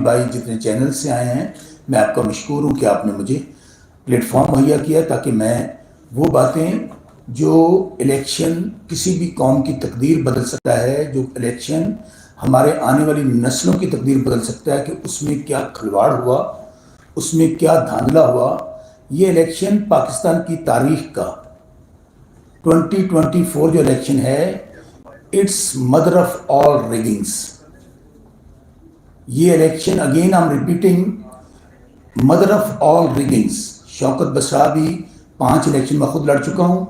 بھائی جتنے چینل سے آئے ہیں، میں آپ کا مشکور ہوں کہ آپ نے مجھے پلیٹ فارم مہیا کیا تاکہ میں وہ باتیں جو الیکشن کسی بھی قوم کی تقدیر بدل سکتا ہے، جو الیکشن ہمارے آنے والی نسلوں کی تقدیر بدل سکتا ہے کہ اس میں کیا کھلواڑ ہوا، اس میں کیا دھاندلا ہوا. یہ الیکشن پاکستان کی تاریخ کا 2024 جو الیکشن ہے، it's mother of all riggings. یہ election again I am repeating mother of all riggings. Shaukat Basra بھی 5 الیکشن میں خود لڑ چکا ہوں.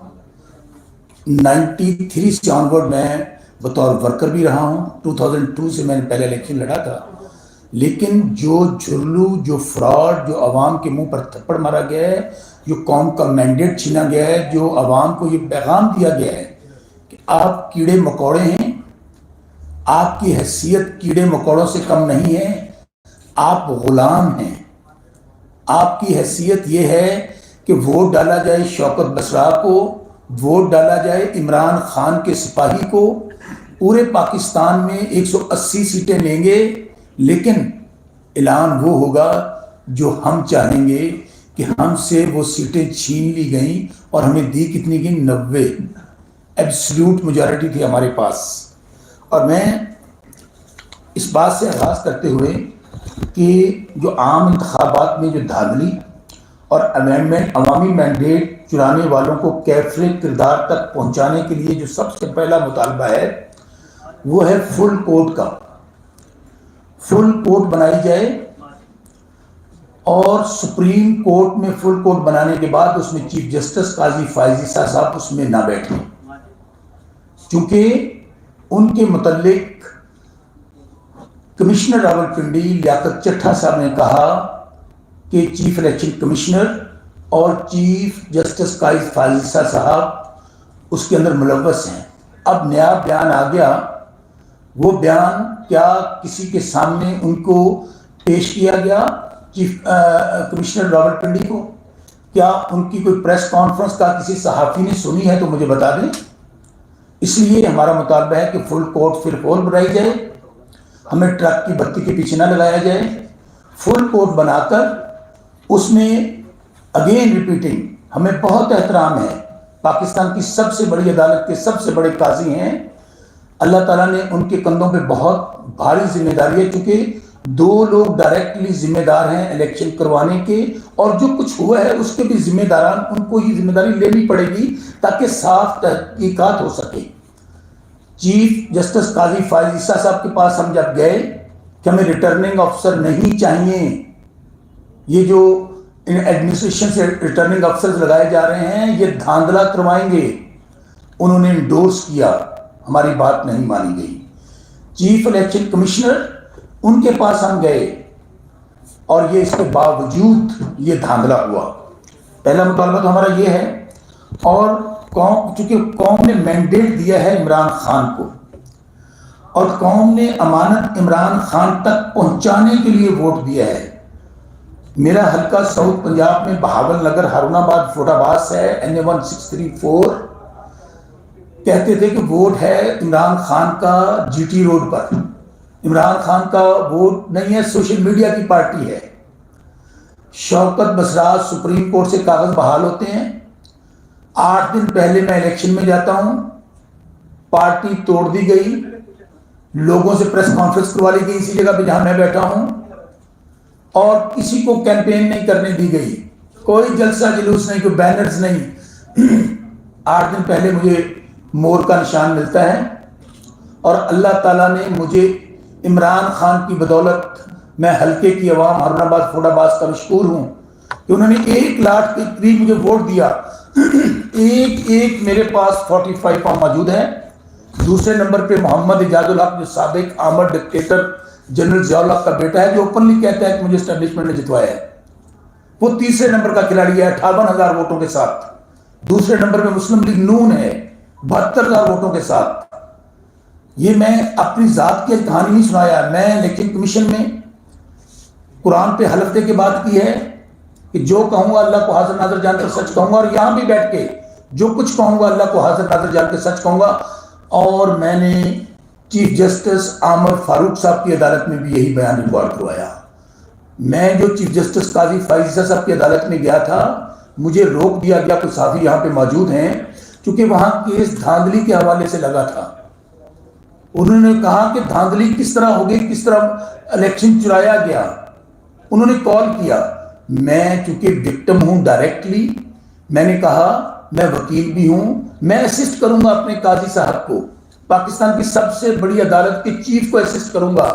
93 سے آنورڈ میں بطور ورکر بھی رہا ہوں. 2002 سے میں نے پہلے الیکشن لڑا تھا. لیکن جو جھرلو، جو فراڈ، جو عوام کے منہ پر تھپڑ مارا گیا ہے، جو قوم کا مینڈیٹ چھینا گیا ہے، جو عوام کو یہ پیغام دیا گیا ہے کہ آپ کیڑے مکوڑے ہیں، آپ کی حیثیت کیڑے مکوڑوں سے کم نہیں ہے، آپ غلام ہیں. آپ کی حیثیت یہ ہے کہ ووٹ ڈالا جائے شوکت بسرا کو، ووٹ ڈالا جائے عمران خان کے سپاہی کو. پورے پاکستان میں 180 سیٹیں لیں گے، لیکن اعلان وہ ہوگا جو ہم چاہیں گے کہ ہم سے وہ سیٹیں چھین لی گئیں اور ہمیں دی کتنی گئی؟ 90. ایبسلیوٹ میجارٹی تھی ہمارے پاس. اور میں اس بات سے آغاز کرتے ہوئے کہ جو عام انتخابات میں جو دھاندلی اور عوامی مینڈیٹ چرانے والوں کو کیفر کردار تک پہنچانے کے لیے جو سب سے پہلا مطالبہ ہے وہ ہے فل کورٹ کا. فل کورٹ بنائی جائے اور سپریم کورٹ میں فل کورٹ بنانے کے بعد اس میں چیف جسٹس قاضی فائز عیسیٰ صاحب اس میں نہ بیٹھیں، چونکہ ان کے متعلق کمشنر راولپنڈی لیاقت چٹھا صاحب نے کہا کہ چیف الیکشن کمشنر اور چیف جسٹس قاضی فائز عیسیٰ صاحب اس کے اندر ملوث ہیں. اب نیا بیان آ گیا. وہ بیان کیا کسی کے سامنے ان کو پیش کیا گیا چیف کمشنر راولپنڈی کو؟ کیا ان کی کوئی پریس کانفرنس کا کسی صحافی نے سنی ہے تو مجھے بتا دیں. اس لیے ہمارا مطالبہ ہے کہ فل کورٹ پھر اور بنائی جائے. ہمیں ٹرک کی بتی کے پیچھے نہ لگایا جائے. فل کورٹ بنا کر اس میں اگین ریپیٹنگ ہمیں بہت احترام ہے. پاکستان کی سب سے بڑی عدالت کے سب سے بڑے قاضی ہیں. اللہ تعالیٰ نے ان کے کندھوں پہ بہت بھاری ذمہ داری ہے، چونکہ 2 لوگ ڈائریکٹلی ذمہ دار ہیں الیکشن کروانے کے، اور جو کچھ ہوا ہے اس کے بھی ذمہ داران ان کو یہ ذمہ داری لینی پڑے گی تاکہ صاف تحقیقات ہو سکے. چیف جسٹس قاضی فائز عیسیٰ صاحب کے پاس ہم جب گئے کہ ہمیں ریٹرننگ آفیسر نہیں چاہیے، یہ جو ایڈمنسٹریشن سے ریٹرننگ افسر لگائے جا رہے ہیں یہ دھاندلا کروائیں گے، انہوں نے انڈورس کیا. ہماری بات نہیں مانی گئی. چیف الیکشن کمشنر ان کے پاس ہم گئے اور یہ اس کے باوجود یہ دھاندلا ہوا. پہلا مطالبہ تو ہمارا یہ ہے، اور چونکہ قوم نے مینڈیٹ دیا ہے عمران خان کو اور قوم نے امانت عمران خان تک پہنچانے کے لیے ووٹ دیا ہے. میرا حلقہ ساؤتھ پنجاب میں بہاول نگر، ہارون آباد، فوٹ آباس ہے. NA 1634 کہتے تھے کہ ووٹ ہے عمران خان کا GT روڈ پر. عمران خان کا ووٹ نہیں ہے، سوشل میڈیا کی پارٹی ہے. شوکت بسرا سپریم کورٹ سے کاغذ بحال ہوتے ہیں. 8 دن پہلے میں الیکشن میں جاتا ہوں، پارٹی توڑ دی گئی، لوگوں سے پریس کانفرنس کروا لی گئی اسی جگہ پہ جہاں میں بیٹھا ہوں، اور کسی کو کیمپین نہیں کرنے دی گئی، کوئی جلسہ جلوس نہیں، کوئی بینرز نہیں. 8 دن پہلے مجھے مور کا نشان ملتا ہے، اور اللہ تعالیٰ نے مجھے عمران خان کی بدولت، میں حلقے کی عوام ہارون آباد فوٹ آباس کا مشکور ہوں کہ انہوں نے 1 لاکھ کے قریب مجھے ووٹ دیا. ایک میرے پاس 45 فارم موجود ہیں. دوسرے نمبر پہ محمد اجاز الحق جو سابق آمر ڈکٹیٹر جنرل ضیاء الحق کا بیٹا ہے، جو اوپنلی کہتا ہے کہ مجھے اسٹیبلشمنٹ نے جتوایا ہے. وہ تیسرے نمبر کا کھلاڑی ہے 58,000 ووٹوں کے ساتھ. دوسرے نمبر پہ مسلم لیگ نون ہے 72,000 ووٹوں کے ساتھ. یہ میں اپنی ذات کی کہانی نہیں سنایا، میں الیکشن کمیشن میں قرآن پہ حلف دے کے بات کی ہے کہ جو کہوں گا اللہ کو حاضر ناظر جان کر سچ کہوں گا، اور یہاں بھی بیٹھ کے جو کچھ کہوں گا اللہ کو حاضر ناظر جان کے سچ کہوں گا. اور میں نے چیف جسٹس عامر فاروق صاحب کی عدالت میں بھی یہی بیان ریکارڈ کروایا. میں جو چیف جسٹس قاضی فائز صاحب کی عدالت میں گیا تھا، مجھے روک دیا گیا، کچھ صحافی یہاں پہ موجود ہیں، کیونکہ وہاں کیس دھاندلی کے حوالے سے لگا تھا۔ انہوں نے کہا کہ دھاندلی کس طرح ہو گئی، کس طرح الیکشن چرایا گیا۔ انہوں نے کال کیا، میں چونکہ وکٹم ہوں ڈائریکٹلی، میں نے کہا میں وکیل بھی ہوں، میں اسسٹ کروں گا اپنے قاضی صاحب کو، پاکستان کی سب سے بڑی عدالت کے چیف کو اسسٹ کروں گا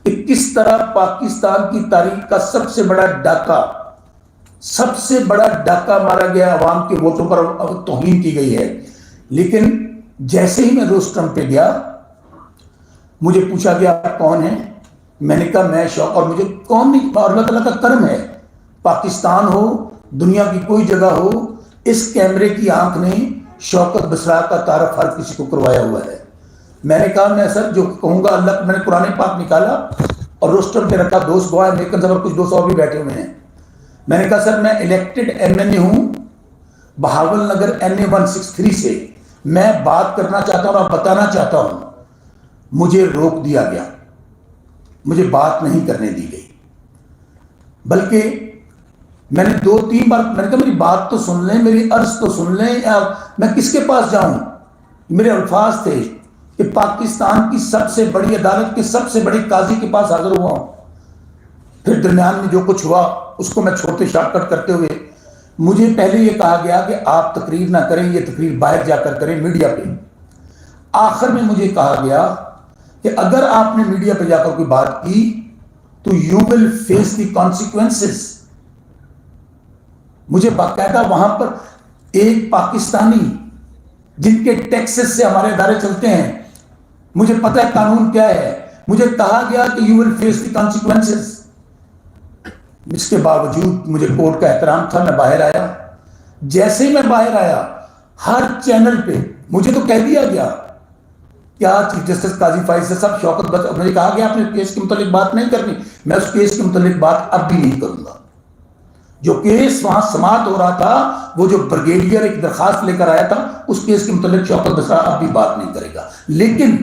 کہ کس طرح پاکستان کی تاریخ کا سب سے بڑا ڈاکہ مارا گیا، عوام کے ووٹوں پر توہین کی گئی ہے۔ لیکن جیسے ہی میں روسٹرم پہ گیا، مجھے پوچھا گیا آپ کون ہیں؟ میں نے کہا میں شوق، اور مجھے کون نہیں، اور اللہ تعالیٰ کا کرم ہے، پاکستان ہو دنیا کی کوئی جگہ ہو، اس کیمرے کی آنکھ نے شوکت بسرا کا تعارف ہر کسی کو کروایا ہوا ہے۔ میں نے کہا میں سر جو کہوں گا اللہ، میں نے قرآن پاک نکالا اور روسٹر پہ رکھا، دوست گواہ لیکن سب کچھ 200 بھی بیٹھے ہوئے ہیں۔ میں نے کہا سر میں الیکٹڈ ایم این اے ہوں بہاول نگر NA 163 سے، میں بات کرنا چاہتا ہوں اور بتانا چاہتا ہوں۔ مجھے روک دیا گیا، مجھے بات نہیں کرنے دی گئی، بلکہ میں نے 2-3 بار میں نے کہا میری بات تو سن لیں، میری عرض تو سن لیں، یا میں کس کے پاس جاؤں؟ میرے الفاظ تھے کہ پاکستان کی سب سے بڑی عدالت کے سب سے بڑے قاضی کے پاس حاضر ہوا ہوں۔ پھر درمیان میں جو کچھ ہوا اس کو میں چھوٹے شارٹ کٹ کرتے ہوئے، مجھے پہلے یہ کہا گیا کہ آپ تقریر نہ کریں، یہ تقریر باہر جا کر کریں میڈیا پہ۔ آخر میں مجھے کہا گیا کہ اگر آپ نے میڈیا پہ جا کر کوئی بات کی تو you will face the consequences. مجھے باقاعدہ وہاں پر ایک پاکستانی جن کے ٹیکسز سے ہمارے ادارے چلتے ہیں، مجھے پتہ ہے قانون کیا ہے، مجھے کہا گیا کہ you will face the consequences. اس کے باوجود مجھے کورٹ کا احترام تھا، میں باہر آیا۔ جیسے ہی میں باہر آیا، ہر چینل پہ مجھے تو کہہ دیا گیا کیا چیف جسٹس قاضی فائز صاحب شوکت مجھے کہا گیا آپ نے کیس کے متعلق بات نہیں کرنی۔ میں اس کیس کے متعلق بات اب بھی نہیں کروں گا۔ جو کیس وہاں سماعت ہو رہا تھا، وہ جو بریگیڈیئر ایک درخواست لے کر آیا تھا، اس کیس کے متعلق شوکت بسرا اب بھی بات نہیں کرے گا۔ لیکن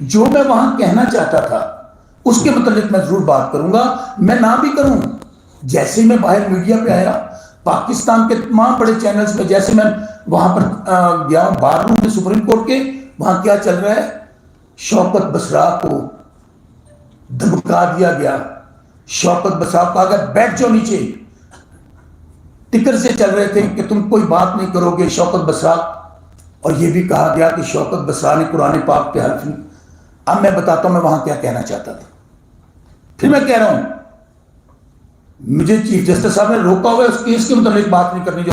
جو میں وہاں کہنا چاہتا تھا اس کے متعلق میں ضرور بات کروں گا، میں نہ بھی کروں۔ جیسے میں باہر میڈیا پہ آیا، پاکستان کے تمام بڑے چینلز پہ، جیسے میں وہاں پر گیا بار روم میں سپریم کورٹ کے، وہاں کیا چل رہا ہے؟ شوکت بسرا کو دھمکا دیا گیا، شوکت بسرا کو کہا گیا بیٹھ جاؤ نیچے، ٹکر سے چل رہے تھے کہ تم کوئی بات نہیں کرو گے شوکت بسرا، اور یہ بھی کہا گیا کہ شوکت بسرا نے قرآن پاک پہ حلف نہیں۔ اب میں بتاتا ہوں میں وہاں کیا کہنا چاہتا تھا۔ پھر میں کہہ رہا ہوں مجھے چیف جسٹس صاحب نے روکا ہوا ہے اس کیس کے متعلق بات نہیں کرنی جو